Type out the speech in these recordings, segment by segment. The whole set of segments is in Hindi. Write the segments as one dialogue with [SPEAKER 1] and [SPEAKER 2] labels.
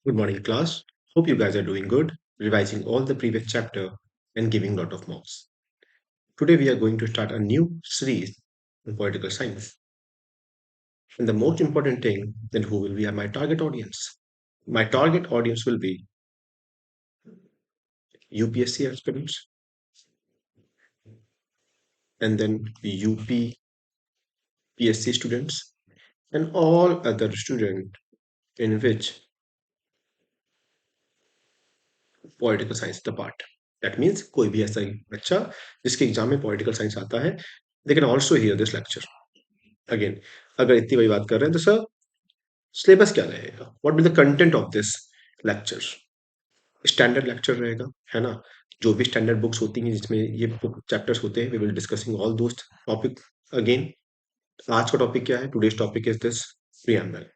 [SPEAKER 1] Good morning, class. Hope you guys are doing good, revising all the previous chapter and giving lot of marks. Today we are going to start a new series in political science. And the most important thing, then who will be my target audience? My target audience will be UPSC aspirants and then UP PSC students and all other students in which political science the part that means कोई भी ऐसा बच्चा जिसके एग्जाम में पॉलिटिकल साइंस आता है they can also here this lecture again अगर इतनी बड़ी बात कर रहे हैं तो सर सिलेबस क्या रहेगा what will the content of this lecture standard lecture रहेगा है ना जो भी स्टैंडर्ड बुक्स होती हैं जिसमें ये बुक चैप्टर्स होते हैं वी विल डिस्कसिंग ऑल दोस्त टॉपिक अगेन आज का टॉपिक क्या है today's topic is this preamble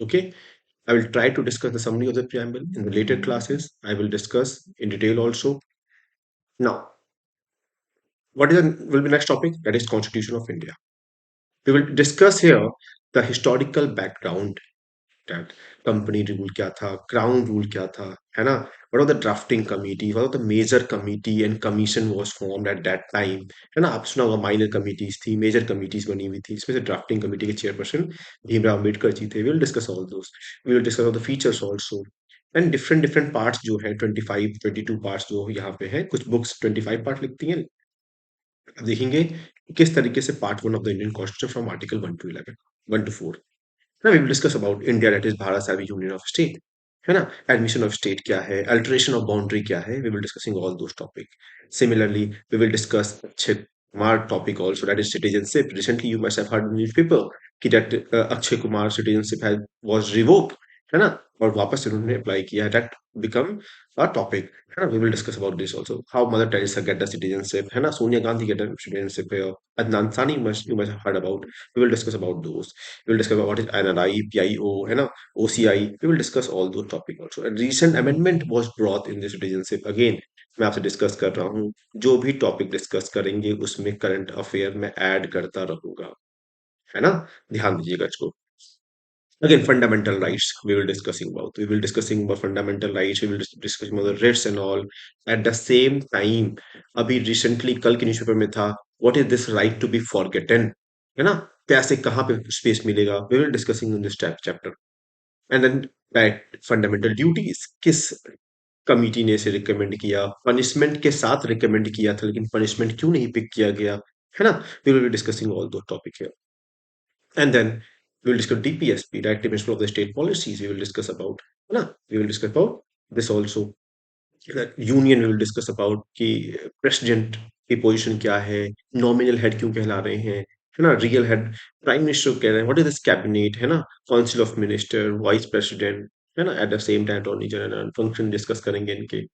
[SPEAKER 1] okay I will try to discuss the summary of the preamble in the later classes. I will discuss in detail also. Now, what is the, will be next topic? That is Constitution of India. We will discuss here the historical background that company rule क्या था, crown rule क्या था, है ना? What was the drafting committee? What was the major committee and commission was formed at that time? है ना? आप सुना होगा minor committees थी, major committees बनी हुई थी. इसमें से drafting committee के chairperson भीमराव अम्बेडकर जी थे. We will discuss all those. We will discuss all the features also. And different different parts जो है 25 22 पार्ट्स जो यहाँ पे है कुछ बुक्स 25 पार्ट लिखती हैं अब देखेंगे कि किस तरीके से part one of the Indian constitution from article 1 to 11 1 to 4 ना we will discuss about India that is Bharat as union of state है ना एडमिशन ऑफ स्टेट क्या है अल्टरेशन ऑफ बाउंड्री क्या है we will discussing all those topic similarly we will discuss Akshay Kumar topic also that is citizenship recently you must have heard newspaper कि that Akshay Kumar citizenship has was revoked है ना और वापस से उन्होंने अप्लाई किया दैट बिकम अ टॉपिक है ना we will discuss about this also how Mother Teresa get the citizenship है ना Sonia Gandhi get the citizenship Adnan Sami must you must have heard about we will discuss about those we will discuss what is NRI, PIO, है ना, OCI. We will discuss all those topics also. A recent amendment was brought in the citizenship. Again, मैं आपसे डिस्कस कर रहा हूँ जो भी टॉपिक डिस्कस करेंगे उसमें करंट अफेयर में ऐड करता रहूंगा है ना ध्यान दीजिएगा इसको again fundamental rights we will discussing about fundamental rights we will discussing about the risks and all at the same time अभी recently कल के न्यूज़पेपर में था what is this right to be forgotten है ना कैसे कहाँ पे स्पेस मिलेगा we will discussing in this chapter and then that fundamental duties किस कमिटी ने इसे रिकमेंड किया पनिशमेंट के साथ रिकमेंड किया था लेकिन पनिशमेंट क्यों नहीं पिक किया गया है ना we will be discussing all those topic here and then we will discuss DPSP, Directive Principle of the State Policies. We will discuss about, है ना? We will discuss about this also. That union we will discuss about कि president की पोजीशन क्या है, nominal head क्यों कहला रहे हैं, है ना? Real head, prime minister कह रहे हैं. What is this cabinet, है ना? Council of minister, vice president, है ना? At the same time, attorney general function discuss करेंगे इनके.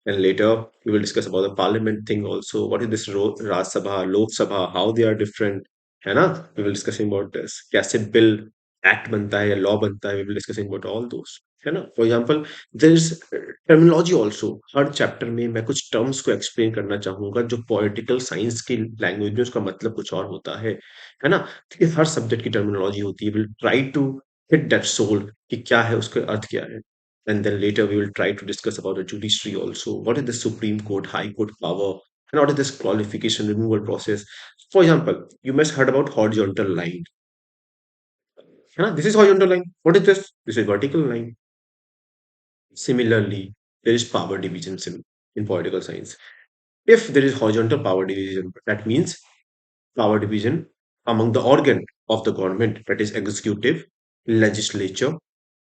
[SPEAKER 1] And later we will discuss about the parliament thing also. What is this Raj Sabha, Lok Sabha, how they are different, है ना? We will discussing about this. कैसे bill act बनता है या law बनता है. We will discussing about all those. है ना? For example, there is terminology also. Her chapter में मैं कुछ terms को explain करना चाहूँगा जो political science की language में उसका मतलब कुछ और होता है ना? देखिए हर subject की terminology होती है. We will try to hit that soul कि क्या है उसका अर्थ क्या है. And then later we will try to discuss about the judiciary also. What is the Supreme Court, High Court power, and what is this qualification removal process? For example, you must heard about horizontal line. This is horizontal line. What is this? This is vertical line. Similarly, there is power divisions in political science. If there is horizontal power division, that means power division among the organ of the government, that is executive, legislature,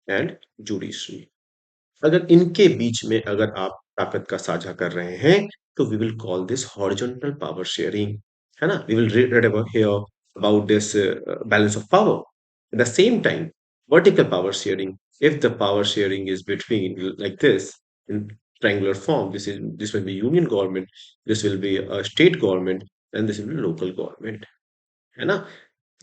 [SPEAKER 1] and judiciary. अगर इनके बीच में अगर आप ताकत का साझा कर रहे हैं तो we will call this horizontal power sharing है ना we will read about here about this balance of power at the same time vertical power sharing if the power sharing is between like this in triangular form this will be union government this will be a state government and this will be local government है ना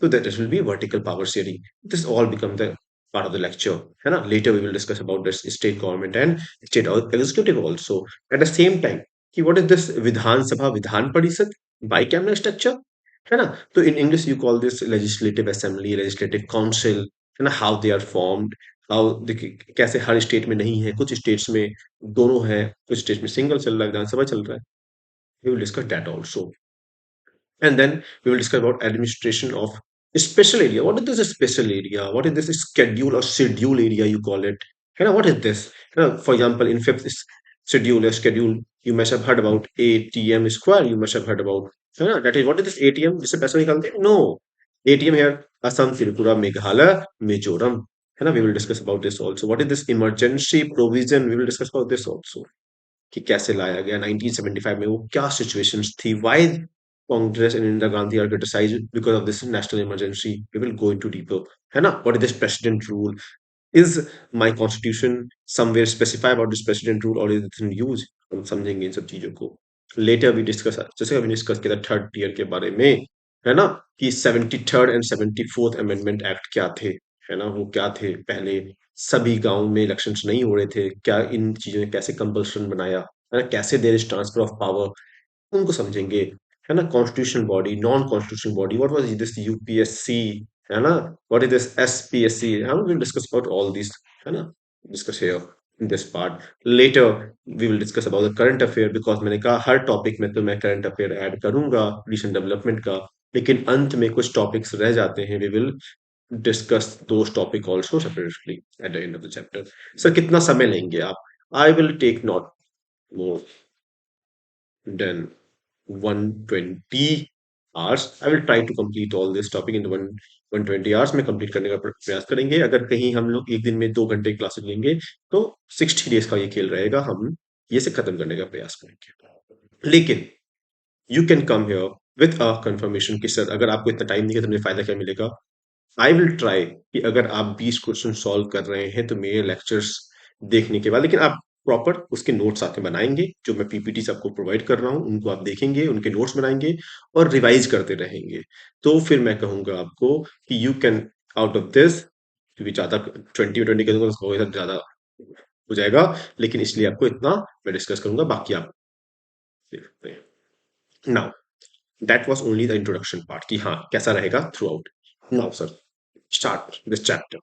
[SPEAKER 1] so that this will be vertical power sharing this all become the part of the lecture है ना later we will discuss about this state government and state executive also at the same time कि what is this Vidhan Sabha Vidhan Parishad bicameral structure है ना तो in English you call this legislative assembly legislative council है ना how they are formed how देखिए कैसे हर स्टेट में नहीं है, कुछ स्टेट्स में दोनों है, कुछ स्टेट्स में सिंगल चल रहा है, विधानसभा चल रहा है। We will discuss that also. And then we will discuss about administration of special area. What is this special area? What is this schedule or schedule area you call it? What is this? For example, in fifth schedule or schedule, you must have heard about ATM square. You must have heard about that is what is this ATM? जिससे पैसा निकालते हैं? No. ATM here, Assam, Tripura, Meghalaya, Mizoram. है ना? We will discuss about this also. What is this emergency provision? We will discuss about this also. कि कैसे लाया गया 1975 में, वो क्या सिचुएशंस थी, why Congress and Indira Gandhi are criticised because of this national emergency. We will go into deeper, है ना? What is this president rule? Is my constitution somewhere specify about this president rule और इज इट इन यूज? हम समझेंगे इन सब चीजों को। लेटर वी डिस्कस, जैसे अभी डिस्कस किया था थर्ड टीयर के बारे में, है ना, कि 73rd and 74th amendment act क्या थे, है ना, वो क्या थे पहले, सभी गांव में इलेक्शंस नहीं हो रहे थे क्या, इन चीजों ने कैसे कंपल्सन बनाया, है ना, कैसे there is transfer of power, उनको समझेंगे, है ना। Constitution body, non constitution body, what was this UPSC, है ना, व्हाट इज दिस एसपीएससी, हम will discuss about all this, है ना, discuss here in this part. Later we will discuss about the current affair, because मैंने कहा हर टॉपिक में तो मैं करंट अफेयर ऐड करूंगा रिसेंट डेवलपमेंट का, लेकिन अंत में कुछ टॉपिक्स रह जाते हैं, we will discuss those topic also separately at the end of the chapter. Sir, कितना समय लेंगे आप? I will take not more than 120 hours. I will try to complete all this topic in 120 hours में कंप्लीट करने का प्रयास करेंगे। अगर कहीं हम लोग एक दिन में 2 घंटे क्लासेस लेंगे तो 60 days का ये खेल रहेगा, हम ये से खत्म करने का प्रयास करेंगे। लेकिन you can come here with a confirmation कि सर अगर आपको इतना टाइम नहीं है तो मुझे फायदा क्या मिलेगा। आई विल ट्राई कि अगर आप 20 क्वेश्चन सॉल्व कर रहे हैं तो मेरे लेक्चर्स देखने के बाद, लेकिन आप प्रॉपर उसके नोट्स साथ में बनाएंगे, जो मैं पीपीटी से आपको प्रोवाइड कर रहा हूँ उनको आप देखेंगे, उनके नोट्स बनाएंगे और रिवाइज करते रहेंगे। तो फिर मैं कहूंगा आपको कि you can out of this, क्योंकि ज्यादा 20 के दूंगा तो ज्यादा हो जाएगा, लेकिन इसलिए आपको इतना मैं डिस्कस करूंगा, बाकी आप देख सकते हैं। Now that was only the introduction part कि हाँ कैसा रहेगा through out. Now sir start this chapter.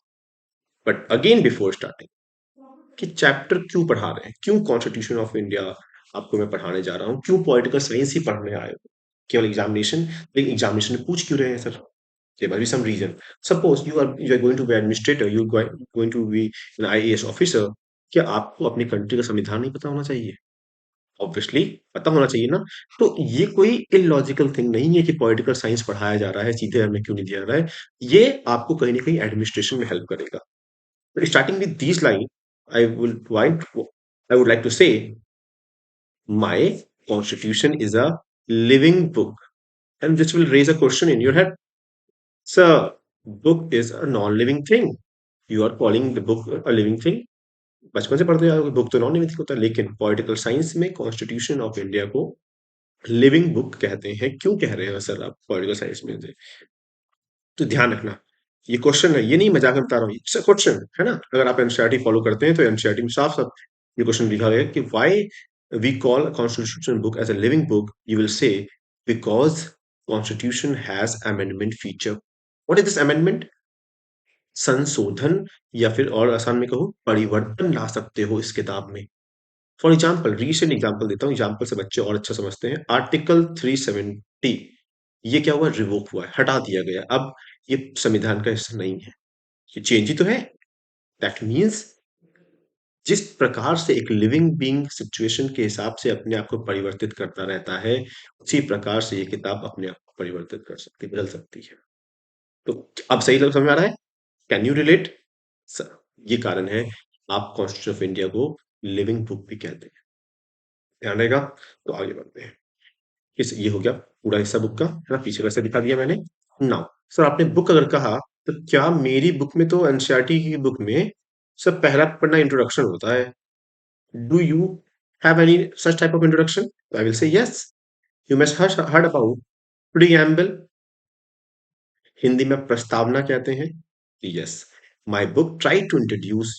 [SPEAKER 1] But again before starting, कि चैप्टर क्यों पढ़ा रहे हैं, क्यों कॉन्स्टिट्यूशन ऑफ इंडिया आपको मैं पढ़ाने जा रहा हूँ, क्यों पॉलिटिकल साइंस ही पढ़ने आए हो, केवल एग्जामिनेशन, लेकिन एग्जामिनेशन में पूछ क्यों रहे हैं sir? There must be some reason. Suppose you are going to be administrator, you going to be an IAS officer, क्या आपको अपनी कंट्री का संविधान नहीं पता होना चाहिए? ऑब्वियसली पता होना चाहिए ना। तो ये कोई इलॉजिकल थिंग नहीं है कि पॉलिटिकल साइंस पढ़ाया जा रहा है, सीधे हमें क्यों नहीं दिया जा रहा है। ये आपको कहीं ना कहीं एडमिनिस्ट्रेशन में हेल्प करेगा। But starting with these lines, I will want, I would like to say, my constitution is a living book, and this will raise a question in your head. Sir, book is a non-living thing. You are calling the book a living thing. बचपन से पढ़ते आए बुक तो नॉन लिविंग होता है, लेकिन पॉलिटिकल साइंस में कॉन्स्टिट्यूशन ऑफ इंडिया को लिविंग बुक कहते हैं। क्यों कह रहे हैं सर आप पॉलिटिकल साइंस में से? तो ध्यान रखना, ये क्वेश्चन है, ये नहीं मजाक में बता रहा हूँ, इट्स अ क्वेश्चन, है ना। अगर आप एनसीईआरटी फॉलो करते हैं तो एनसीईआरटी में साफ साफ ये क्वेश्चन लिखा गया है कि why we call constitution book as a living book, you will say because constitution has amendment feature. What is this amendment? संशोधन, या फिर और आसान में कहूँ परिवर्तन ला सकते हो इस किताब में। फॉर एग्जाम्पल, रिसेंट एग्जाम्पल देता हूँ, एग्जाम्पल से बच्चे और अच्छा समझते हैं। आर्टिकल 370 ये क्या हुआ, रिवोक हुआ है, हटा दिया गया, अब ये संविधान का हिस्सा नहीं है, ये चेंज ही तो है। दैट मीन्स जिस प्रकार से एक लिविंग बीइंग सिचुएशन के हिसाब से अपने आप को परिवर्तित करता रहता है, उसी प्रकार से ये किताब अपने आप को परिवर्तित कर सकती, बदल सकती है। तो अब सही लग समझ में आ रहा है? Can you relate? ये कारण है आप कॉन्स्टिट्यूशन ऑफ इंडिया को लिविंग बुक भी कहते हैं। ध्यान रहेगा। तो आगे बढ़ते हैं। इस ये हो गया पूरा हिस्सा बुक का, है ना, पीछे का हिस्सा दिखा दिया मैंने। नाउ सर आपने बुक अगर कहा, तो क्या मेरी बुक में तो एनसीईआरटी की बुक में सर पहला पन्ना इंट्रोडक्शन होता है। Do you have any such type of introduction? I will say yes. You must heard about preamble, Hindi में प्रस्तावना कहते हैं। Yes, my book try to introduce,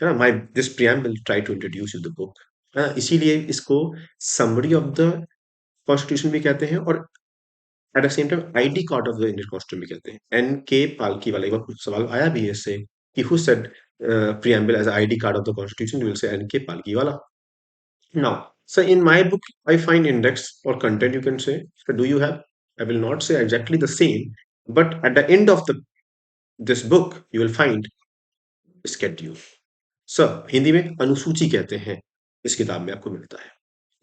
[SPEAKER 1] है ना, my this preamble try to introduce you the book, इसीलिए इसको समरी ऑफ द कॉन्स्टिट्यूशन भी कहते हैं, और eight the same time ID card of the Indian constitution भी कहते हैं। एन के पालकी वाला एक बार कुछ सवाल आया भी है इससे कि who said preamble as ID card of the constitution, you will say NK Palkiwala. Now, so in my book, I find index or content, you can say. So do you have? I will not say exactly the same, but at the end of the this book, you will find schedule. Sir Hindi में अनुसूची कहते हैं, इस किताब में आपको मिलता है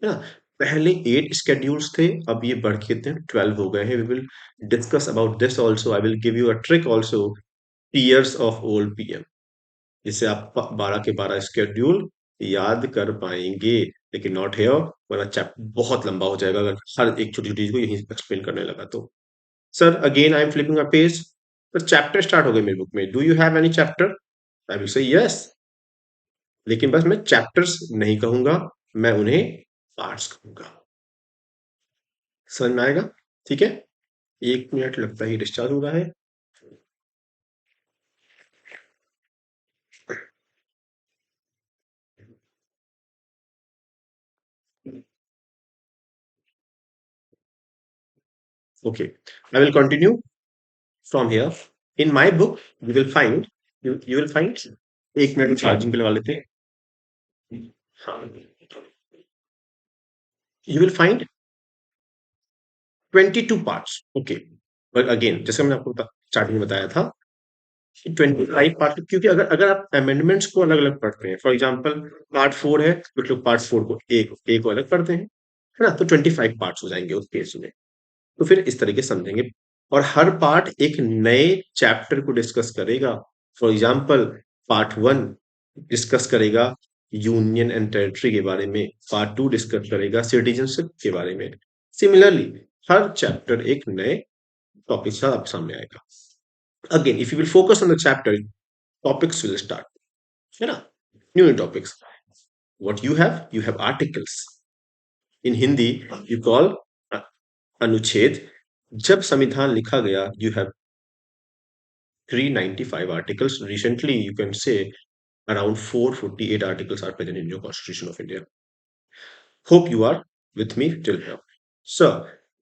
[SPEAKER 1] ना? पहले 8 स्केड्यूल्स थे, अब ये बढ़ के 12 हो गए हैं। We will discuss about this also. I will give you a trick also, tears of old PM, जिससे आप 12 के 12 स्केड्यूल याद कर पाएंगे। लेकिन नॉट हियर, वरना चैप्टर बहुत लंबा हो जाएगा अगर हर एक छोटी छोटी चीज को यहीं एक्सप्लेन करने लगा तो। Sir again I am flipping a page, तो चैप्टर स्टार्ट हो गए मेरी बुक में। Do you have any chapter? I will say yes, लेकिन बस मैं चैप्टर्स नहीं कहूंगा, मैं उन्हें पार्ट्स कहूंगा। समझ में आएगा? ठीक है, 1 मिनट लगता है डिस्चार्ज हो रहा है। Okay, I will continue from here. In my book you will find, you will find, 1 minute charging पे लगा लेते हैं। हाँ, you will find 22 parts. Okay, but again जैसे मैंने आपको स्टार्टिंग में बताया था, 25 पार्ट, क्योंकि अगर अगर आप अमेंडमेंट्स को अलग अलग पढ़ते हैं, फॉर एग्जाम्पल पार्ट 4 है, कुछ लोग पार्ट 4 को एक को अलग पढ़ते हैं, है ना? तो 25 पार्ट्स हो जाएंगे उस केस में। तो फिर इस तरीके से समझेंगे, और हर पार्ट एक नए चैप्टर को डिस्कस करेगा। फॉर एग्जाम्पल पार्ट 1 डिस्कस करेगा यूनियन एंड टेरिटरी के बारे में, पार्ट 2 डिस्कस करेगा सिटीजनशिप के बारे में। सिमिलरली हर चैप्टर एक नए टॉपिक से आप सामने आएगा। Again if you will focus on the chapter, topics will start, है ना? New topics. What you have articles. In Hindi you call अनुच्छेद। जब संविधान लिखा गया, you have 395 articles. Recently, you can say around 448 articles are present in your Constitution of India. Hope you are with me till here. Sir,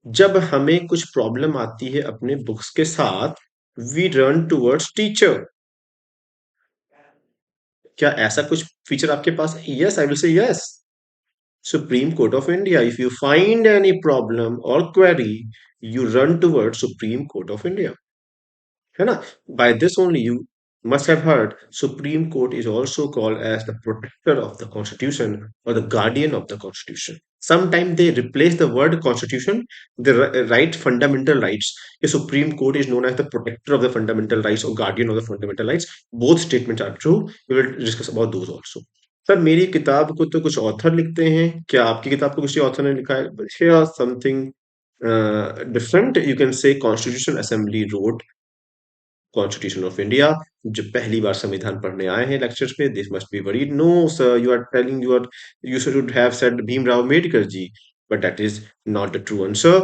[SPEAKER 1] जब हमें कुछ प्रॉब्लम आती है अपने बुक्स के साथ, वी रन टूवर्ड्स टीचर। क्या ऐसा कुछ फीचर आपके पास है? Yes, I will say yes. Supreme Court of India. If you find any problem or query, you run towards Supreme Court of India. है ना? By this only you must have heard Supreme Court is also called as the protector of the Constitution or the guardian of the Constitution. Sometimes they replace the word Constitution, they write fundamental rights. The Supreme Court is known as the protector of the fundamental rights or guardian of the fundamental rights. Both statements are true. We will discuss about those also. Sir मेरी किताब को तो कुछ ऑथर लिखते हैं, क्या आपकी किताब को किसी ऑथर ने लिखा है? Here something different. You can say Constitution Assembly wrote constitution of India. जो पहली बार संविधान पढ़ने आए हैं लेक्चर्स में, this must be worried. No sir, you are telling you should have said Bhimrao Ambedkar ji, but that is not the true answer.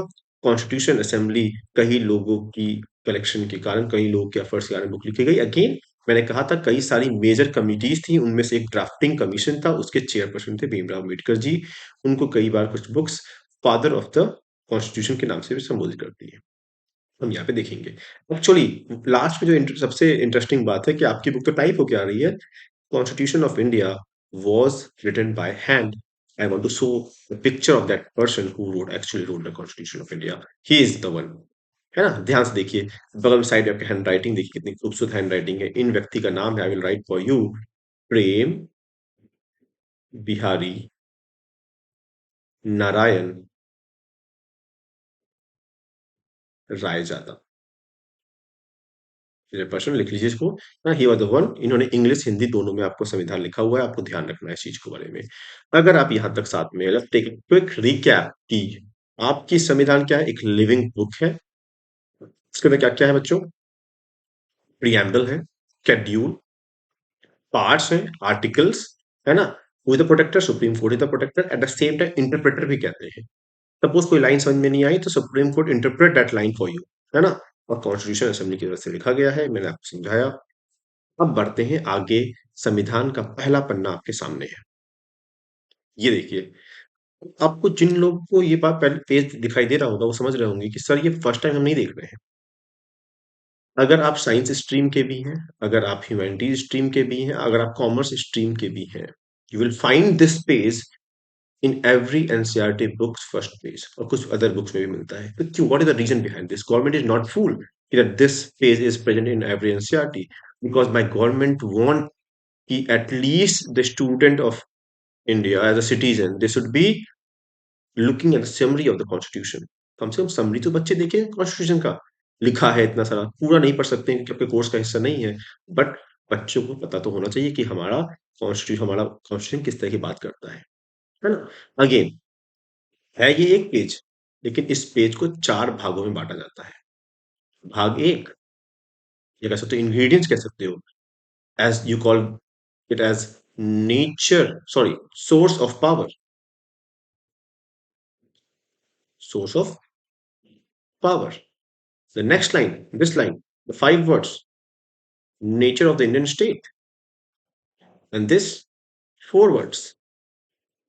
[SPEAKER 1] Constitution assembly कई लोगों की कलेक्शन के कारण, कई लोगों के एफर्ट्स के कारण बुक लिखी गई। अगेन मैंने कहा था कई सारी मेजर कमिटीज थी, उनमें से एक ड्राफ्टिंग कमीशन था, उसके चेयरपर्सन थे भीमराव अम्बेडकर जी। उनको कई बार कुछ books father of the constitution के नाम से भी संबोधित करती है, हम यहाँ पे देखेंगे। एक्चुअली लास्ट में जो सबसे इंटरेस्टिंग बात है कि आपकी बुक तो टाइप होके आ रही है, constitution of India was written by hand. I want to show the picture of that person who wrote actually wrote the constitution of India. He is the one, है ना? ध्यान से देखिए, बगल में साइड आपके हैंड राइटिंग देखिए कितनी खूबसूरत हैंड राइटिंग है। इन व्यक्ति का नाम है, I will write for you, Prem Bihari Narayan Raizada. Person लिख लीजिए इसको, ही वाज द वन। इन्होंने इंग्लिश हिंदी दोनों में आपको संविधान लिखा हुआ है, आपको ध्यान रखना है इस चीज के बारे में। अगर आप यहाँ तक साथ में टेक क्विक रिकैप की, आपकी संविधान क्या है? एक लिविंग बुक है। इसके अंदर क्या क्या है बच्चों? प्रियम्बल है, शेड्यूल, पार्ट्स हैं, आर्टिकल्स, है ना? Who is the protector? Supreme court is the protector. At the same time interpreter भी कहते हैं। सपोज कोई लाइन समझ में नहीं आई तो supreme court interpret that line for you, है ना? और कॉन्स्टिट्यूशन असेंबली की तरफ से लिखा गया है, मैंने आपको समझाया। अब बढ़ते हैं आगे। संविधान का पहला पन्ना आपके सामने है, ये देखिए। आपको जिन लोगों को ये बात पहले पेज दिखाई दे रहा होगा वो समझ रहे होंगे कि सर ये फर्स्ट टाइम हम नहीं देख रहे हैं। अगर आप साइंस स्ट्रीम के भी हैं, अगर आप ह्यूमैनिटीज स्ट्रीम के भी हैं, अगर आप कॉमर्स स्ट्रीम के भी हैं, you will find this page in every NCERT books first page, और कुछ अदर बुक्स में भी मिलता है। तो क्यों, what is the reason behind this? Government is not fool that this page is present in every NCERT, because my government want कि at least the student of India as a citizen they should be looking at the summary of the constitution। कम से कम समरी तो बच्चे देखें कॉन्स्टिट्यूशन का। लिखा है इतना सारा, पूरा नहीं पढ़ सकते हैं क्योंकि आपके कोर्स का हिस्सा नहीं है, बट बच्चों को पता तो होना चाहिए कि हमारा कॉन्स्टिट्यूशन किस तरह की बात करता है ना। अगेन, है ये एक पेज, लेकिन इस पेज को चार भागों में बांटा जाता है। भाग एक, ये कह सकते हो इंग्रेडिएंट्स कह सकते हो, as you call it as nature, sorry, source of power, source of power. The next line, this line, the five words, nature of the Indian state, and this four words,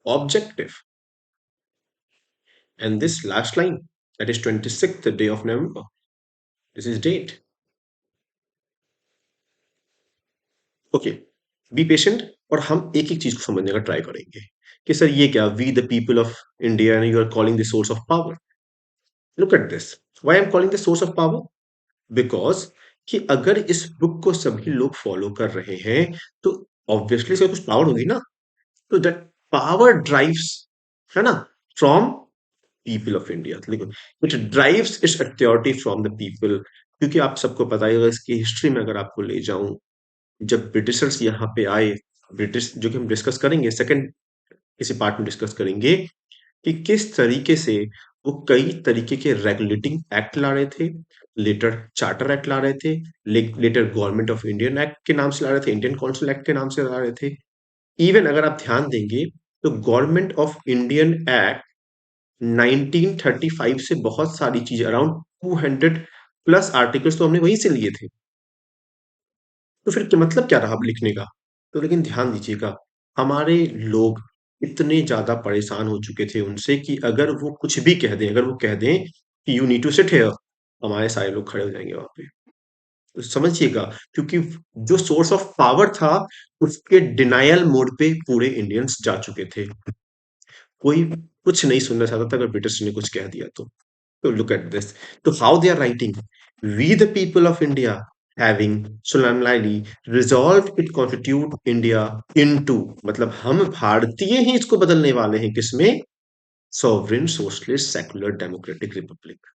[SPEAKER 1] objective, and this last line, that is 26th day of November. This is date. Okay, be patient, और हम एक एक चीज को समझने का ट्राई करेंगे कि सर ये क्या, we the people of India and you are calling the source of power. Look at this, why I am calling the source of power, because कि अगर इस बुक को सभी लोग फॉलो कर रहे हैं तो ऑब्वियसली इसका कुछ पावर होगी ना। तो दैट पावर ड्राइव्स, है ना, फ्रॉम पीपल ऑफ इंडिया। देखो, it drives it's authority from the people, क्योंकि आप सबको पता है, अगर इसकी हिस्ट्री में अगर आपको ले जाऊं, जब ब्रिटिशर्स यहाँ पे आए, ब्रिटिश, जो कि हम डिस्कस करेंगे सेकंड किसी पार्ट में डिस्कस करेंगे, कि किस तरीके से वो कई तरीके के रेगुलेटिंग एक्ट ला रहे थे, लेटर चार्टर एक्ट ला रहे थे, later government of Indian act के नाम से ला रहे थे, इंडियन काउंसिल एक्ट के नाम से ला रहे थे। इवन अगर आप ध्यान देंगे तो गवर्नमेंट ऑफ इंडियन एक्ट 1935 से बहुत सारी चीजें, अराउंड 200 प्लस आर्टिकल्स तो हमने वहीं से लिए थे। तो फिर मतलब क्या रहा अब लिखने का? तो लेकिन ध्यान दीजिएगा, हमारे लोग इतने ज्यादा परेशान हो चुके थे उनसे कि अगर वो कुछ भी कह दें, अगर वो कह दें कि you need to sit here, हमारे सारे लोग खड़े हो जाएंगे वहां पे। तो समझिएगा, क्योंकि जो सोर्स ऑफ पावर था उसके डिनायल मोड पे पूरे इंडियंस जा चुके थे। कोई कुछ नहीं सुनना चाहता था अगर ब्रिटिश ने कुछ कह दिया तो। So look at this. So how they are writing, we the people of India having solemnly resolved it constitute India into, मतलब हम भारतीय ही इसको बदलने वाले हैं, किसमें? Sovereign socialist secular democratic republic।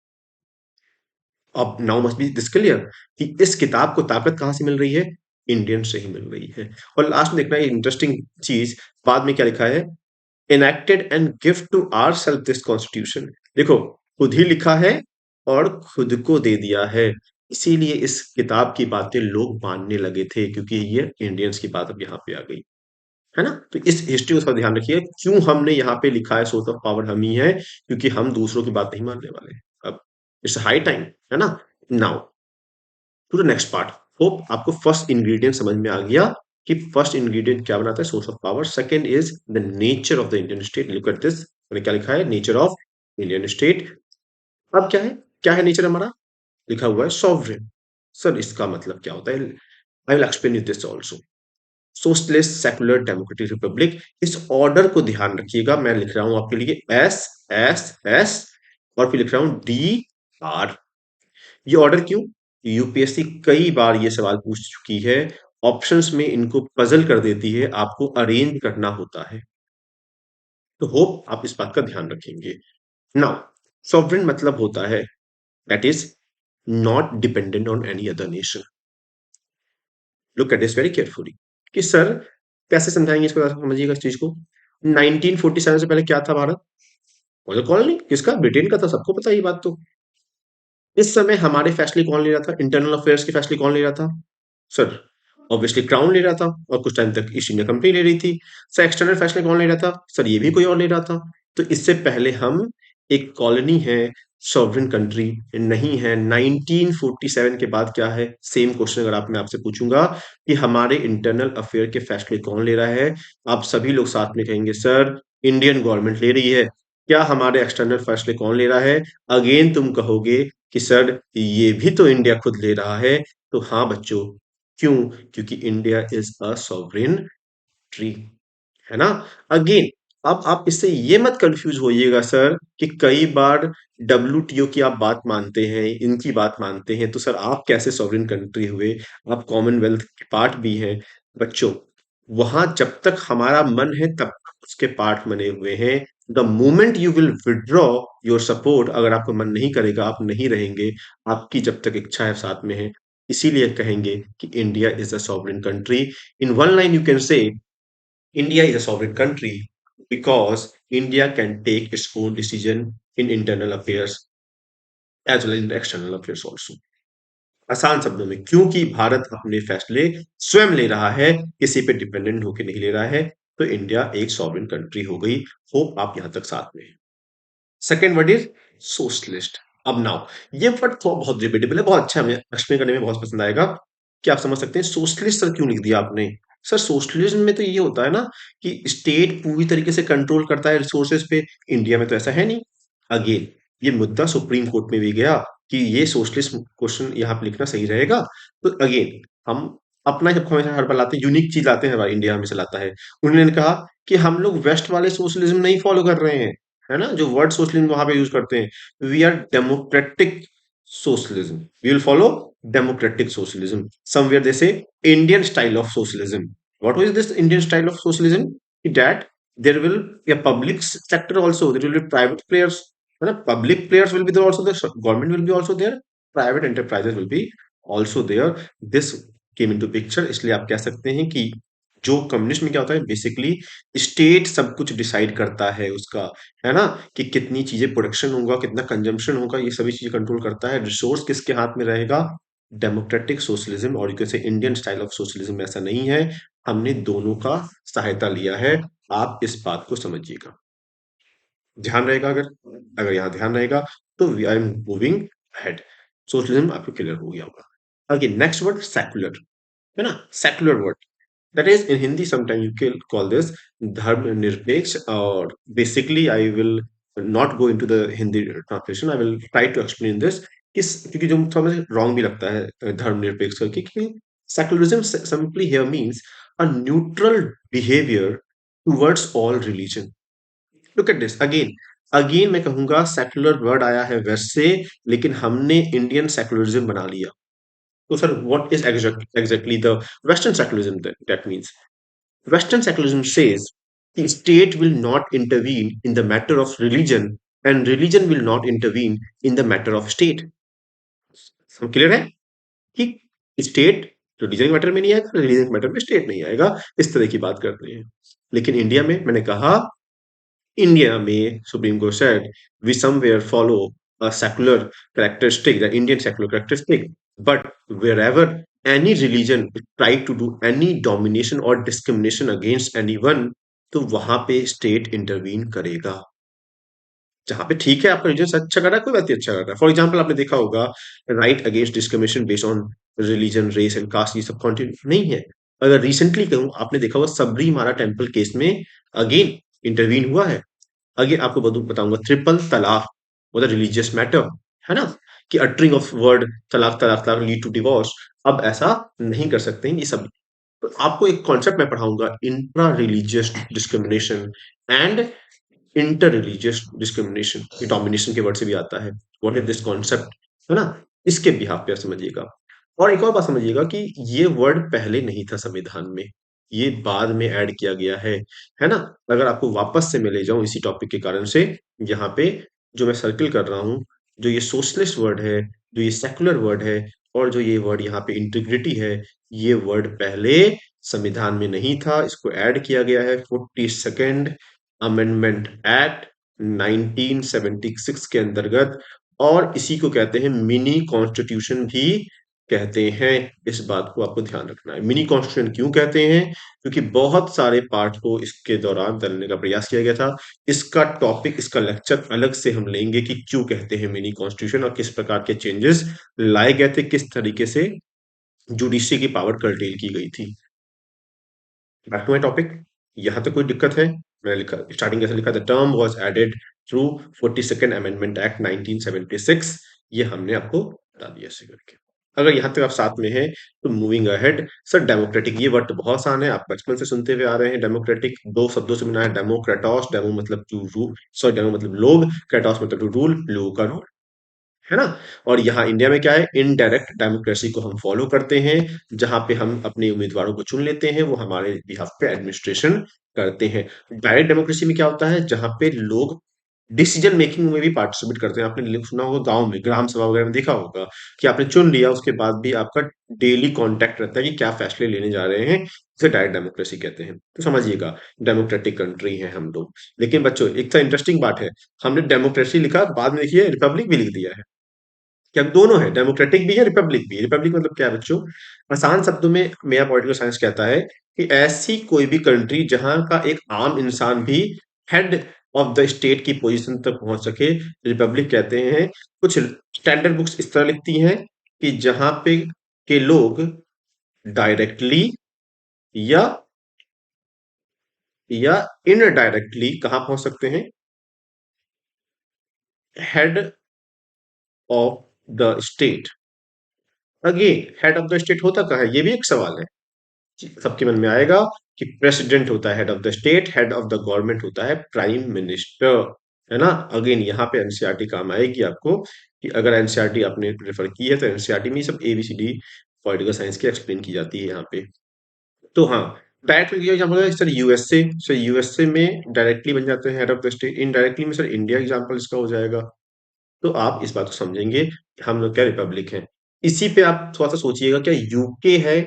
[SPEAKER 1] अब now must be this clear कि इस किताब को ताकत कहां से मिल रही है? इंडियन से ही मिल रही है। और लास्ट में देखना है इंटरेस्टिंग चीज, बाद में क्या लिखा है, enacted and give to ourselves this constitution। देखो, खुद ही लिखा है और खुद को दे दिया है, इसीलिए इस किताब की बातें लोग मानने लगे थे, क्योंकि ये इंडियंस की बात अब यहाँ पे आ गई, है ना। तो इस हिस्ट्री को थोड़ा ध्यान रखिए, क्यों हमने यहाँ पे लिखा है सोर्स ऑफ पावर हम ही है, क्योंकि हम दूसरों की बात नहीं मानने वाले। अब इट्स हाई टाइम, है ना। Now to the next part. Hope आपको फर्स्ट इंग्रेडिएंट समझ में आ गया कि फर्स्ट इंग्रेडिएंट क्या बनाता है, source of power. Second is the nature of the Indian state. Look at this, मैंने क्या लिखा है, नेचर ऑफ इंडियन स्टेट। अब क्या है, क्या है नेचर हमारा? लिखा हुआ है सॉवरेन। सर इसका मतलब क्या होता है? I will explain you this also. Socialist secular democratic Republic, इस ऑर्डर को ध्यान रखिएगा, मैं लिख रहा हूं आपके लिए एस एस एस, और फिर लिख रहा हूं डी आर। ये ऑर्डर क्यों? यूपीएससी कई बार ये सवाल पूछ चुकी है, ऑप्शंस में इनको पजल कर देती है, आपको अरेंज करना होता है। तो होप आप इस बात का ध्यान रखेंगे। नाउ, सॉवरेन मतलब होता है that is not dependent on any other nation. Look at this very carefully, कि सर कैसे समझाएंगे इसको, समझिएगा इस चीज को। 1947 से पहले क्या था भारत? कॉलोनी किसका? ब्रिटेन का था, सबको पता है ये बात तो। इस समय हमारे फैसले कौन ले रहा था, इंटरनल अफेयर्स के फैसले कौन ले रहा था? सर ऑब्वियसली क्राउन ले रहा था, और कुछ टाइम तक ईस्ट इंडिया कंपनी ले रही थी। सर एक्सटर्नल फैसले कौन ले रहा था? सर ये भी कोई और ले रहा था। तो इससे पहले हम एक कॉलोनी है, सॉवरेन कंट्री नहीं है। 1947 के बाद क्या है? सेम क्वेश्चन अगर आप मैं आपसे पूछूंगा कि हमारे इंटरनल अफेयर के फैसले कौन ले रहा है, आप सभी लोग साथ में कहेंगे सर इंडियन गवर्नमेंट ले रही है। क्या हमारे एक्सटर्नल फैसले कौन ले रहा है? अगेन तुम कहोगे कि सर ये भी तो इंडिया खुद ले रहा है। तो हाँ बच्चों, क्यों? क्योंकि India is a sovereign tree, है ना? अगेन, अब आप इससे ये मत कंफ्यूज होइएगा सर कि कई बार डब्ल्यूटीओ की आप बात मानते हैं, इनकी बात मानते हैं, तो सर आप कैसे सॉवरेन कंट्री हुए? आप कॉमनवेल्थ के पार्ट भी हैं। बच्चों, वहां जब तक हमारा मन है तब तक उसके पार्ट बने हुए हैं। The moment you will withdraw your support, अगर आपका मन नहीं करेगा, आप नहीं रहेंगे, आपकी जब तक इच्छा है साथ में है, इसीलिए कहेंगे कि India is a sovereign country. In one line you can say India is a sovereign country because India can take its own decision in internal affairs as well as in external affairs also. आसान शब्दों में, क्योंकि भारत अपने फैसले स्वयं ले रहा है, किसी पे डिपेंडेंट होकर नहीं ले रहा है, तो इंडिया एक सॉवरेन कंट्री हो गई। होप आप यहां तक साथ में हैं। Second word is socialist. अब नाउ, ये वर्ड थोड़ा बहुत डिबेटेबल है, बहुत अच्छा है, हमें एक्सप्लेन करने में बहुत पसंद आएगा कि आप समझ सकते हैं सोशलिस्ट सर क्यों लिख दिया आपने। सर सोशलिज्म में तो ये होता है ना कि स्टेट पूरी तरीके से कंट्रोल करता है रिसोर्सेज पे। इंडिया में तो ऐसा है नहीं। अगेन, ये मुद्दा सुप्रीम कोर्ट में भी गया कि ये सोशलिस्ट क्वेश्चन यहाँ पे लिखना सही रहेगा। तो अगेन, हम अपना जब हमेशा हर बार लाते हैं, यूनिक चीज लाते हैं, हमारा इंडिया हमेशा लाता है। उन्होंने कहा कि हम लोग वेस्ट वाले सोशलिज्म नहीं फॉलो कर रहे हैं, है ना? जो वर्ड सोशलिज्म वहां पे यूज करते हैं, we are democratic socialism, we will follow democratic socialism. Somewhere they say Indian style of socialism. What was this Indian style of socialism? That there will be a public sector also, there will be private players, है ना? Public players will be there also, the government will be also there, private enterprises will be also there. This came into picture, इसलिए आप कह सकते हैं कि जो कम्युनिस्ट में क्या होता है, बेसिकली स्टेट सब कुछ डिसाइड करता है उसका, है ना? कि कितनी चीजें प्रोडक्शन होगा, कितना कंजम्पशन होगा, ये सभी चीजें कंट्रोल करता है। रिसोर्स किसके हाथ में रहेगा? डेमोक्रेटिक सोशलिज्म, और कैसे इंडियन स्टाइल ऑफ सोशलिज्म ऐसा नहीं है। हमने दोनों का सहायता लिया है। आप इस बात को समझिएगा, ध्यान रहेगा। अगर अगर यहाँ ध्यान रहेगा तो we are moving ahead. Socialism आपको क्लियर हो गया होगा। आगे नेक्स्ट वर्ड सेक्युलर, है ना? Secular word, that is in Hindi sometimes you can call this dharma nirpeksh, or basically I will not go into the Hindi translation, I will try to explain this। किस, क्योंकि जो थोड़ा मुझे रॉन्ग भी लगता है धर्म निरपेक्ष करके, कि secularism simply here means a neutral behaviour towards all religion. Look at this again, again मैं कहूंगा सेकुलर वर्ड आया है वेस्ट से, लेकिन हमने इंडियन सेकुलरिज्म बना लिया। तो sir what is exactly the western secularism? That means Western secularism says the state will not intervene in the matter of religion and religion will not intervene in the matter of state। हम क्लियर है कि स्टेट रिलीजन के मैटर में नहीं आएगा, रिलीजन के मैटर में स्टेट नहीं आएगा, इस तरह की बात करते हैं। लेकिन इंडिया में मैंने कहा, इंडिया में supreme court said we somewhere follow a secular characteristic, the Indian secular characteristic, but wherever any religion try to do any domination or discrimination against anyone, तो वहां पे स्टेट इंटरवीन करेगा। जहां पे ठीक है, आपका रिलीजन अच्छा कर रहा है, कोई व्यक्ति अच्छा कर रहा है, फॉर एग्जाम्पल आपने देखा होगा right against discrimination based on religion, race and caste, ये सब कंटिन्यू नहीं है। अगर रिसेंटली कहूँ, आपने देखा होगा सबरीमाला टेम्पल केस में अगेन इंटरवीन हुआ है। आगे आपको बताऊंगा ट्रिपल तलाक वो रिलीजियस मैटर, है ना? कि अटरिंग ऑफ वर्ड तलाक तलाक तलाक लीड टू डिवोर्स, अब ऐसा नहीं कर सकते हैं ये सब। तो आपको एक कॉन्सेप्ट मैं पढ़ाऊंगा, intra religious discrimination and inter religious discrimination, ये डोमिनेशन के वर्ड से भी आता है। व्हाट इज दिस कॉन्सेप्ट, है ना? इसके बिहाफ पे समझिएगा। और एक और बात समझिएगा कि ये वर्ड पहले नहीं था संविधान में, ये बाद में ऐड किया गया है ना? अगर आपको वापस से मैं ले जाऊं इसी टॉपिक के कारण से, यहाँ पे जो मैं सर्किल कर रहा हूँ, जो ये सोशलिस्ट वर्ड है, जो ये सेकुलर वर्ड है, और जो ये वर्ड यहाँ पे इंटीग्रिटी है, ये वर्ड पहले संविधान में नहीं था, इसको ऐड किया गया है 42nd अमेंडमेंट एक्ट 1976 के अंतर्गत। और इसी को कहते हैं मिनी कॉन्स्टिट्यूशन भी कहते हैं। इस बात को आपको ध्यान रखना है। मिनी कॉन्स्टिट्यूशन क्यों कहते हैं? क्योंकि बहुत सारे पार्ट को इसके दौरान करने का प्रयास किया गया था। इसका टॉपिक, इसका लेक्चर अलग से हम लेंगे कि क्यों कहते हैं मिनी कॉन्स्टिट्यूशन और किस प्रकार के चेंजेस लाए गए थे, किस तरीके से जुडिशरी की पावर कर्टेल की गई थी। बैक टू माय टॉपिक, यहाँ तक कोई दिक्कत है? मैंने लिखा स्टार्टिंग कैसे लिखा, the term was added through 42nd amendment act 1976। ये हमने आपको बता दिया ऐसे करके। अगर यहाँ तक आप साथ में हैं तो मूविंग अहेड। सर डेमोक्रेटिक ये वर्ड बहुत आसान है, आप बचपन से सुनते हुए आ रहे हैं। डेमोक्रेटिक दो शब्दों से बना है, डेमोक्रेटोस, डेमो मतलब टू रूल, सॉरी डेमो मतलब लोग, क्रेटोस मतलब टू रूल, लोगों का रूल, है ना। और यहाँ इंडिया में क्या है, इनडायरेक्ट डेमोक्रेसी को हम फॉलो करते हैं, जहां पे हम अपने उम्मीदवारों को चुन लेते हैं, वो हमारे बिहाफ पे एडमिनिस्ट्रेशन करते हैं। डायरेक्ट डेमोक्रेसी में क्या होता है, जहां पे लोग डिसीजन मेकिंग में भी पार्टिसिपेट करते हैं। आपने सुना होगा गांव में ग्राम सभा वगैरह में देखा होगा कि आपने चुन लिया, उसके बाद भी आपका डेली कांटेक्ट रहता है कि क्या फैसले लेने जा रहे हैं। इसे डायरेक्ट डेमोक्रेसी कहते हैं। तो समझिएगा, डेमोक्रेटिक कंट्री है हम लोग। लेकिन बच्चों एक तो इंटरेस्टिंग बात है, हमने डेमोक्रेसी लिखा, बाद में देखिए रिपब्लिक भी लिख दिया है। क्या दोनों है, डेमोक्रेटिक भी है, रिपब्लिक भी। रिपब्लिक मतलब क्या है बच्चों, आसान शब्दों में मेरा पॉलिटिकल साइंस कहता है कि ऐसी कोई भी कंट्री जहां का एक आम इंसान भी हेड ऑफ द स्टेट की पोजीशन तक पहुंच सके, रिपब्लिक कहते हैं। कुछ स्टैंडर्ड बुक्स इस तरह लिखती हैं कि जहां पे के लोग डायरेक्टली या इनडायरेक्टली कहां पहुंच सकते हैं, head of the state. Again head of the state होता कहाँ है, ये भी एक सवाल है। सबके मन में आएगा कि प्रेसिडेंट होता है head of the state, head of the government होता है प्राइम मिनिस्टर, है ना। अगेन यहाँ पे एनसीईआरटी काम आएगी आपको, कि अगर एनसीईआरटी आपने रेफर की है तो एनसीईआरटी में ये सब एबीसीडी पॉलिटिकल साइंस की एक्सप्लेन की जाती है यहाँ पे। तो हाँ, directly example sir USA, sir USA में डायरेक्टली बन जाते हैं head of the state, indirectly में सर इंडिया एग्जाम्पल इसका हो जाएगा। तो आप इस बात को समझेंगे कि हम लोग क्या रिपब्लिक हैं। इसी पे आप थोड़ा सा सोचिएगा, क्या यूके है,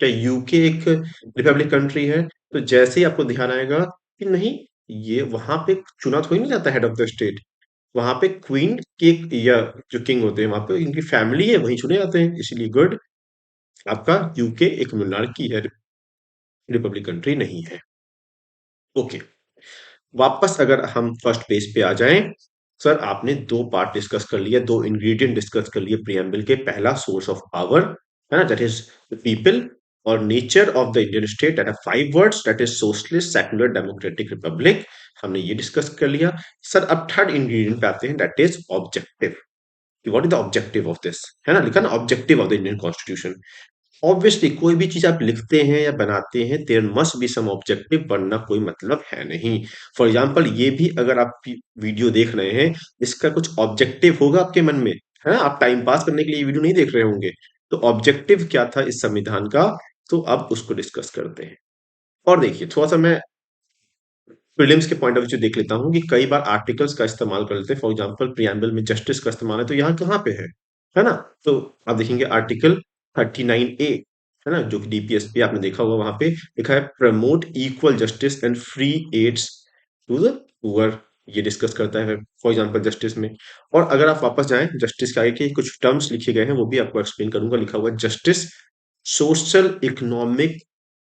[SPEAKER 1] क्या यूके एक रिपब्लिक कंट्री है। तो जैसे ही आपको ध्यान आएगा कि नहीं, ये वहां पे चुना थोड़ी नहीं जाता हेड ऑफ द स्टेट, वहां पे क्वीन के या जो किंग होते हैं वहां पे इनकी फैमिली है, वही चुने जाते हैं। इसलिए गुड, आपका यूके एक मोनार्की है, रिपब्लिक कंट्री नहीं है। ओके, वापस अगर हम फर्स्ट पेज पे आ जाएं, सर आपने दो पार्ट डिस्कस कर लिया, दो इंग्रेडिएंट डिस्कस कर लिए प्रियम्बल के। पहला सोर्स ऑफ पावर, है ना, दैट इज पीपल, और nature of the Indian state, that are five words, that is socialist, secular, democratic, republic. हमने ये डिस्कस कर लिया। सर अब थर्ड इंग्रेडिएंट पे आते हैं, that is objective. What is the objective of this, है ना, लिखा ना objective of the Indian constitution. Obviously कोई भी चीज आप लिखते हैं या बनाते हैं, there must be some objective, वरना कोई मतलब है नहीं। फॉर एग्जाम्पल ये भी अगर आप वीडियो देख रहे हैं, इसका कुछ ऑब्जेक्टिव होगा आपके मन में, है ना, आप टाइम पास करने के लिए ये वीडियो नहीं देख रहे होंगे। तो ऑब्जेक्टिव क्या था इस संविधान का, तो अब उसको डिस्कस करते हैं। और देखिए थोड़ा सा मैं प्रीलिम्स के पॉइंट ऑफ व्यू से देख लेता हूँ कि कई बार आर्टिकल्स का इस्तेमाल कर लेते हैं। फॉर एग्जाम्पल प्रियम्बल में जस्टिस का इस्तेमाल है, तो यहाँ कहाँ पे है ना। तो आप देखेंगे आर्टिकल 39A, है ना, जो कि डीपीएस पे आपने देखा होगा, वहां पे लिखा है promote equal justice and free aids to the poor. ये डिस्कस करता है फॉर एग्जाम्पल जस्टिस में। और अगर आप वापस जाएं जस्टिस के आगे के कुछ टर्म्स लिखे गए हैं, वो भी आपको एक्सप्लेन करूंगा। लिखा हुआ है जस्टिस, सोशल, इकोनॉमिक,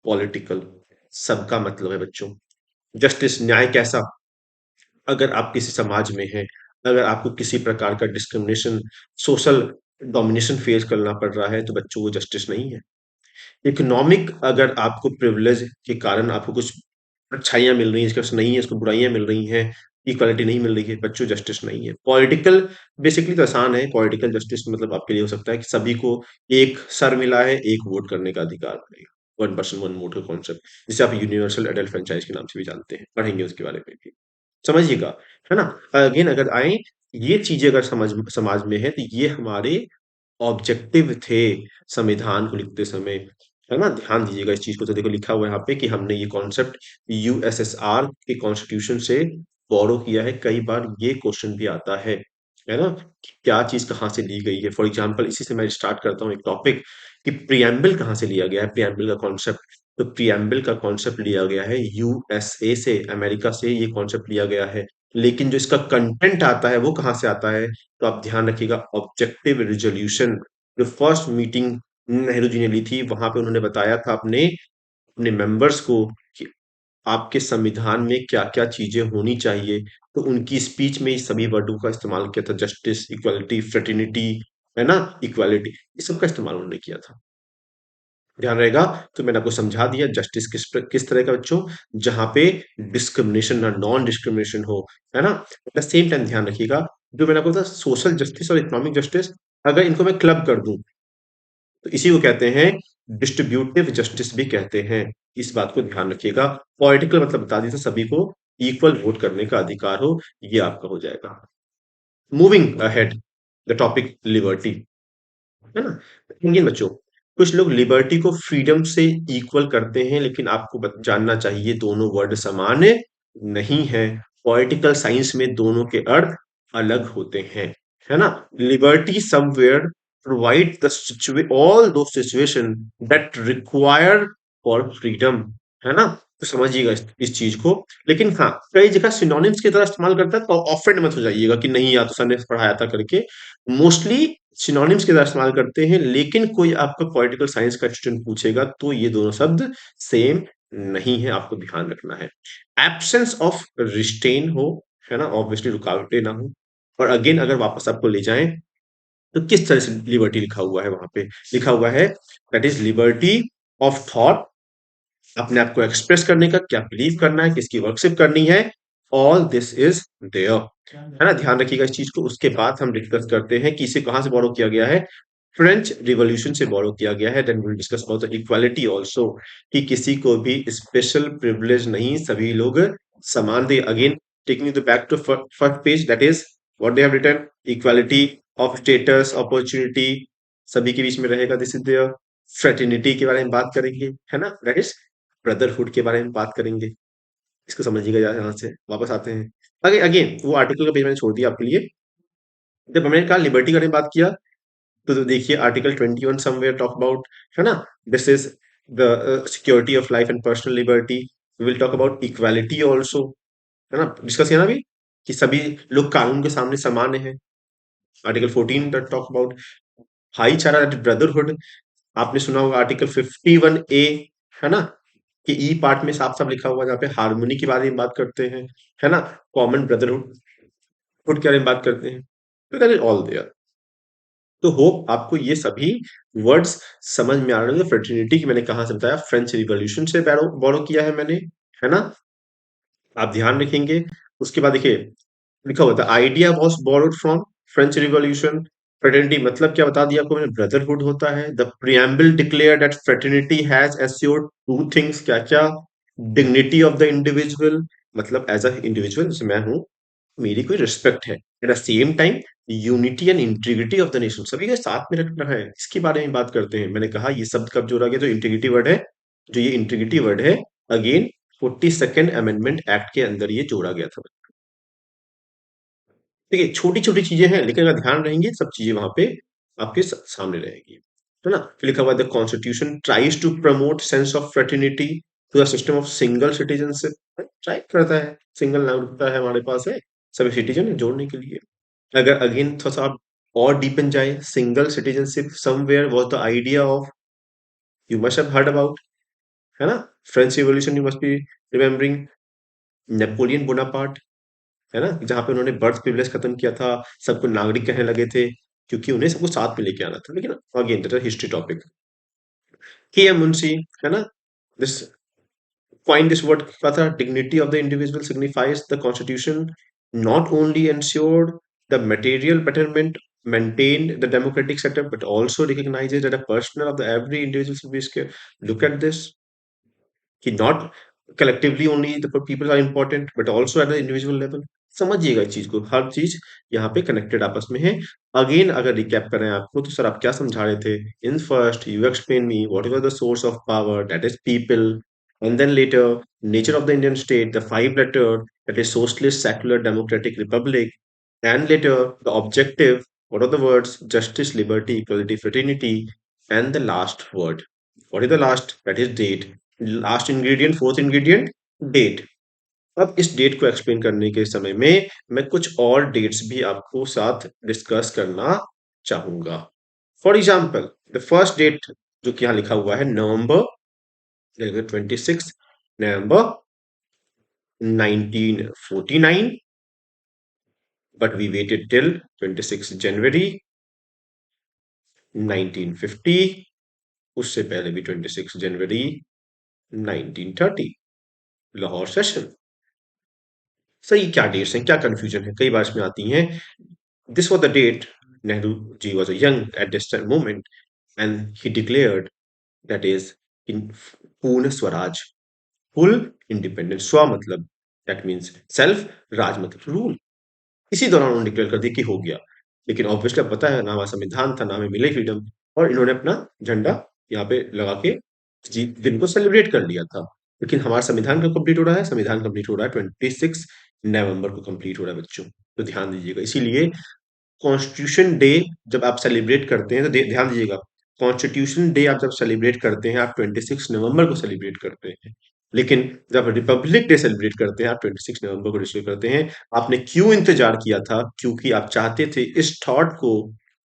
[SPEAKER 1] पॉलिटिकल, सबका मतलब है बच्चों। जस्टिस न्याय कैसा, अगर आप किसी समाज में हैं, अगर आपको किसी प्रकार का डिस्क्रिमिनेशन, सोशल डोमिनेशन फेस करना पड़ रहा है, तो बच्चों वो जस्टिस नहीं है। इकोनॉमिक, अगर आपको प्रिविलेज के कारण आपको कुछ अच्छाइयां मिल रही हैं, इसके नहीं है, इसको बुराइयां मिल रही हैं, इक्वालिटी नहीं मिल रही है, बच्चों जस्टिस नहीं है। पॉलिटिकल, बेसिकली तो आसान है, पॉलिटिकल जस्टिस मतलब आपके लिए हो सकता है कि सभी को एक सर मिला है, एक वोट करने का अधिकार मिलेगा, वन पर्सन वन वोट का कॉन्सेप्ट, जिसे आप यूनिवर्सल एडल्ट फ्रेंचाइज के नाम से भी जानते हैं, पढ़ेंगे उसके बारे में भी, समझिएगा, है ना। अगेन अगर आए, ये चीजें अगर समाज में है, तो ये हमारे ऑब्जेक्टिव थे संविधान को लिखते समय, है ना। ध्यान दीजिएगा इस चीज को। तो देखो लिखा हुआ है यहाँ पे कि हमने ये कॉन्सेप्ट यूएसएसआर के कॉन्स्टिट्यूशन से बोरो किया है। कई बार ये क्वेश्चन भी आता है ना, कि क्या चीज कहाँ से ली गई है। फॉर एग्जाम्पल इसी से मैं स्टार्ट करता हूँ एक टॉपिक, कि प्रियम्बल कहाँ से लिया गया है, प्रियम्बल का कॉन्सेप्ट। तो प्रियम्बल का कॉन्सेप्ट लिया गया है यूएसए से, अमेरिका से ये कॉन्सेप्ट लिया गया है। लेकिन जो इसका कंटेंट आता है वो कहाँ से आता है, तो आप ध्यान रखिएगा, ऑब्जेक्टिव रिजोल्यूशन। जो फर्स्ट मीटिंग नेहरू जी ने ली थी, वहां पे उन्होंने बताया था अपने अपने मेंबर्स को कि आपके संविधान में क्या क्या चीजें होनी चाहिए। तो उनकी स्पीच में इस सभी वर्डों का इस्तेमाल किया था, जस्टिस, इक्वलिटी, फ्रेटर्निटी, है ना, इक्वालिटी, इस सब का इस्तेमाल उन्होंने किया था। ध्यान रहेगा। तो मैंने आपको समझा दिया जस्टिस किस तरह का बच्चों, जहां पे डिस्क्रिमिनेशन ना, नॉन डिस्क्रिमिनेशन हो, है ना। एट द सेम टाइम ध्यान रखिएगा, जो मैंने आपको बताया सोशल जस्टिस और इकोनॉमिक जस्टिस, अगर इनको मैं क्लब कर दूं तो इसी को कहते हैं डिस्ट्रीब्यूटिव जस्टिस भी कहते हैं। इस बात को ध्यान रखिएगा। पॉलिटिकल मतलब बता दीजिए सभी को इक्वल वोट करने का अधिकार हो, ये आपका हो जाएगा। Moving ahead, the topic liberty, है ना? इंडियन बच्चों, कुछ लोग लिबर्टी को फ्रीडम से इक्वल करते हैं, लेकिन आपको जानना चाहिए दोनों वर्ड समान नहीं है। पॉलिटिकल साइंस में दोनों के अर्थ अलग होते हैं, है ना? Liberty somewhere provide the all दो situation that require for freedom, है ना? तो समझिएगा इस चीज को। लेकिन हाँ, कई जगह सिनोनिम्स की तरह इस्तेमाल करता है, तो ऑफेंड मत हो जाइएगा कि नहीं यार तो सर ने पढ़ाया था करके। मोस्टली सिनोनिम्स की तरह इस्तेमाल करते हैं, लेकिन कोई आपका पॉलिटिकल साइंस का स्टूडेंट पूछेगा तो ये दोनों शब्द सेम नहीं है, आपको ध्यान रखना है। एब्सेंस ऑफ रिस्टेन हो, है ना, ऑब्वियसली रुकावटें ना हो। और अगेन अगर वापस आपको ले जाएं तो किस तरह से लिबर्टी लिखा हुआ है, वहां पे लिखा हुआ है that is liberty of thought, अपने आप को एक्सप्रेस करने का, क्या बिलीव करना है, किसकी वर्कशिप करनी है, ऑल दिस इज देयर, है ना? ध्यान रखिएगा इस चीज को। उसके बाद हम डिस्कस करते हैं कि इसे कहां से बोरो किया गया है। फ्रेंच रिवॉल्यूशन से बोरो किया गया है। Then will discuss about the equality also, कि किसी को भी स्पेशल प्रिविलेज नहीं, सभी लोग समान थे। Again taking the back to first page, that is what they have written, equality of status opportunity सभी के बीच में रहेगा, दिस इज देयर। फ्रेटर्निटी के बारे में बात करेंगे, है ना, दैट इज ब्रदरहुड के बारे में बात करेंगे। इसको समझिएगा, यहाँ से वापस आते हैं। अगे अगेन वो आर्टिकल का पेज मैंने छोड़ दिया आपके लिए। जब हमने कहा लिबर्टी का बारे में बात किया, तो देखिए आर्टिकल 21 समवेयर टॉक अबाउट, है ना, this is the security of life and personal liberty. We will talk about equality also, है ना, डिस्कस किया ना अभी, कि सभी लोग कानून के सामने समान है। आर्टिकल 14 दैट टॉक अबाउट भाईचारा दैट ब्रदरहुड। आपने सुना होगा आर्टिकल 51A, है ना, कि ई पार्ट में साफ साफ लिखा हुआ, जहाँ पे हार्मोनी के बारे में बात करते हैं, है ना, कॉमन ब्रदरहुड हुड के बारे में बात करते हैं। तो दैट इज ऑल देयर। तो होप आपको ये सभी वर्ड्स समझ में आ रहे हैं। फ्रेटर्निटी की मैंने कहा से बताया, फ्रेंच रिवॉल्यूशन से बोरो किया है मैंने, है ना, आप ध्यान रखेंगे। उसके बाद देखिए लिखा हुआ था idea was borrowed from French revolution. Fraternity मतलब क्या बता दिया आपको मैंने, ब्रदरहुड होता है। The preamble declare that fraternity has assured two things, क्या क्या, डिग्निटी ऑफ द इंडिविजुअल, मतलब एज अ इंडिविजुअल जैसे मैं हूं, मेरी कोई रिस्पेक्ट है, eight the same time unity and integrity of the nation, सभी के साथ में रखना है, इसके बारे में बात करते हैं। मैंने कहा ये शब्द कब जोड़ा गया, तो इंटीग्रिटी वर्ड है, जो ये इंटीग्रिटी वर्ड है अगेन 42nd अमेंडमेंट एक्ट के अंदर ये जोड़ा गया था। देखिए छोटी छोटी चीजें हैं, लेकिन अगर ध्यान रहेंगे सब चीजें वहां पे आपके सामने रहेगी, है ना। फिर लिखा हुआ the constitution tries to promote sense of fraternity to the system of single citizenship, try करता है, सिंगल नागरिकता है हमारे पास है, सभी सिटीजन जोड़ने के लिए। अगर अगेन थोड़ा सा आप और डीप इन जाए, single citizenship somewhere was the idea of, you must have heard about, है ना, French revolution, you must be remembering Napoleon Bonaparte, है ना, जहाँ पे उन्होंने बर्थ प्रिविलेज खत्म किया था, सबको नागरिक कहने लगे थे, क्योंकि उन्हें सबको साथ में लेके आना था। लेकिन अगेन दैट हिस्ट्री टॉपिक। के एम मुंशी, है ना, this find this word katha, dignity of the individual signifies the constitution not only ensured the material betterment, maintained the democratic setup, but also recognizes that a personal of the every individual should be scared. Look at this, कि not collectively only the people are important but also at the individual level. समझिएगा इस चीज को, हर चीज यहाँ पे कनेक्टेड आपस में है। अगेन अगर रिकैप करें आपको, तो सर आप क्या समझा रहे थे, in first you explain me what is the source of power, that is people, and then later nature of the Indian state, the five letter, that is socialist secular democratic republic, and later the objective, what are the words, justice, liberty, equality, fraternity, and the last word, what is the last, that is date, last ingredient, fourth ingredient date. अब इस डेट को एक्सप्लेन करने के समय में मैं कुछ और डेट्स भी आपको साथ डिस्कस करना चाहूंगा। For example the first date जो कि यहाँ लिखा हुआ है November 26 November 1949, but we waited till 26 January 1950, उससे पहले भी 26 जनवरी 1930, लाहौर सेशन। सही क्या डेट्स हैं, क्या कंफ्यूजन है, कई बार इसमें आती हैं। This was the date Nehru ji was young at this moment, and he declared, that is, in Purna Swaraj, full independence. स्व मतलब that means self, राज मतलब rule. इसी दौरान उन्होंने डिक्लेयर कर दिया कि हो गया। लेकिन ऑब्वियसली अब पता है ना, हमारा संविधान था ना, हमें मिले फ्रीडम, और इन्होंने अपना झंडा यहाँ पे लगा के जी दिन को सेलिब्रेट कर लिया था। लेकिन हमारा संविधान कब कंप्लीट हो रहा है? संविधान कंप्लीट हो रहा है 26 नवंबर को कंप्लीट हो रहा है बच्चों। तो ध्यान दीजिएगा, इसीलिए कॉन्स्टिट्यूशन डे जब आप सेलिब्रेट करते हैं तो ध्यान दीजिएगा, कॉन्स्टिट्यूशन डे आप जब सेलिब्रेट करते हैं आप 26 नवंबर को सेलिब्रेट करते हैं। लेकिन जब रिपब्लिक डे सेलिब्रेट करते हैं आप 26 नवंबर को सेलिब्रेट करते हैं। आपने क्यों इंतजार किया था? क्योंकि आप चाहते थे इस थॉट को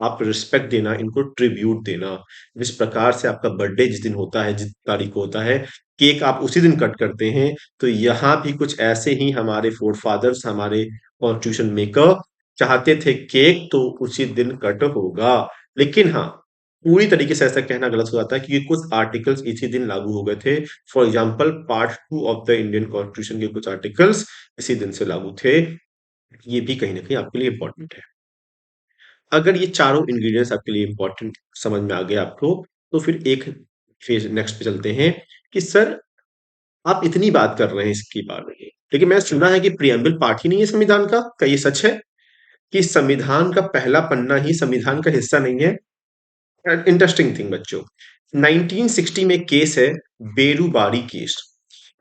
[SPEAKER 1] आप रिस्पेक्ट देना, इनको ट्रिब्यूट देना। जिस प्रकार से आपका बर्थडे जिस दिन होता है, जिस तारीख को होता है, केक आप उसी दिन कट करते हैं, तो यहाँ भी कुछ ऐसे ही हमारे फोर फादर्स, हमारे कॉन्स्टिट्यूशन मेकर चाहते थे केक तो उसी दिन कट होगा। लेकिन हाँ, पूरी तरीके से ऐसा कहना गलत हो जाता है क्योंकि कुछ आर्टिकल्स इसी दिन लागू हो गए थे। For example part 2 of the Indian constitution के कुछ आर्टिकल्स इसी दिन से लागू थे। ये भी कहीं ना कहीं आपके लिए इंपॉर्टेंट है। अगर ये चारों इंग्रेडिएंट्स आपके लिए इंपॉर्टेंट समझ में आ गए आपको, तो फिर एक फेज नेक्स्ट पे चलते हैं कि सर आप इतनी बात कर रहे हैं इसके बारे में, लेकिन मैंने सुना है कि प्रियम्बल पार्ट ही नहीं है संविधान का। क्या ये सच है कि संविधान का पहला पन्ना ही संविधान का हिस्सा नहीं है? इंटरेस्टिंग थिंग बच्चों, 1960 में केस है, बेरूबारी केस।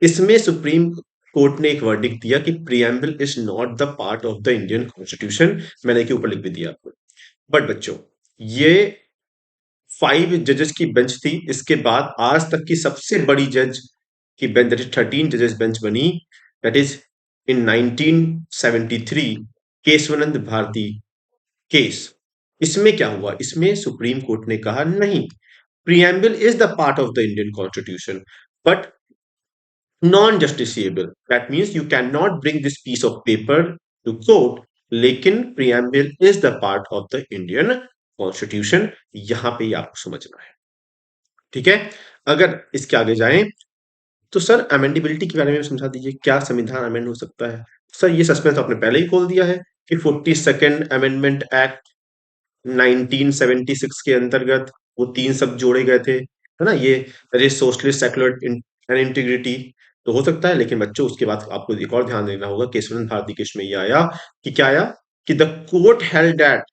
[SPEAKER 1] इसमें सुप्रीम कोर्ट ने एक वर्डिक्ट दिया कि preamble is not the part of the Indian constitution. मैंने के ऊपर लिख भी दिया आपको। बट बच्चों, ये 5 जजेस की बेंच थी। इसके बाद आज तक की सबसे बड़ी जज की बेंच, दैट इज 13 जजेस बेंच बनी, that is in 1973, Keshavananda Bharati case. इसमें क्या हुआ? इसमें सुप्रीम कोर्ट ने कहा नहीं, preamble is the part of the Indian constitution, but non justiciable. That means you can not bring this piece of paper to court, लेकिन preamble is the part of the Indian constitution. यहां पे ही आपको समझना है, ठीक है? अगर इसके आगे जाएं तो सर अमेंडेबिलिटी के बारे में समझा दीजिए, क्या संविधान अमेंड हो सकता है? सर ये सस्पेंस आपने पहले ही खोल दिया है कि 42nd अमेंडमेंट एक्ट 1976 के अंतर्गत वो 3 शब्द जोड़े गए थे, है ना? ये सोशलिस्ट सेकुलर एंड इंटीग्रिटी तो हो सकता है। लेकिन बच्चों उसके बाद आपको एक और ध्यान देना होगा, केशवानंद भारती केस में ये आया कि क्या आया कि the court held that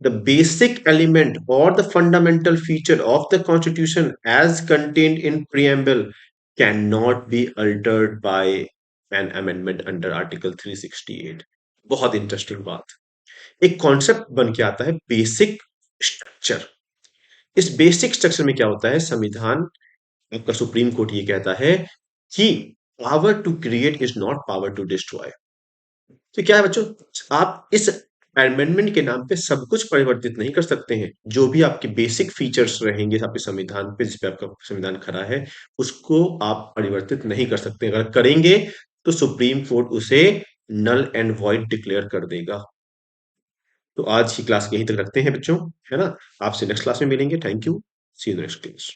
[SPEAKER 1] the basic element or the fundamental feature of the constitution as contained in preamble cannot be altered by an amendment under article 368। बहुत इंटरेस्टिंग बात, एक कॉन्सेप्ट बन के आता है बेसिक स्ट्रक्चर। इस बेसिक स्ट्रक्चर में क्या होता है? संविधान, आपका सुप्रीम कोर्ट ये कहता है कि power to create is not power to destroy. तो क्या है बच्चों, आप इस अमेंडमेंट के नाम पे सब कुछ परिवर्तित नहीं कर सकते हैं। जो भी आपके बेसिक फीचर्स रहेंगे आपके संविधान पे, जिस पे आपका संविधान खड़ा है, उसको आप परिवर्तित नहीं कर सकते। अगर करेंगे तो सुप्रीम कोर्ट उसे नल एंड वॉइड डिक्लेयर कर देगा। तो आज की क्लास यहीं तक रखते हैं बच्चों, है ना? आपसे नेक्स्ट क्लास में मिलेंगे। Thank you, see you next class.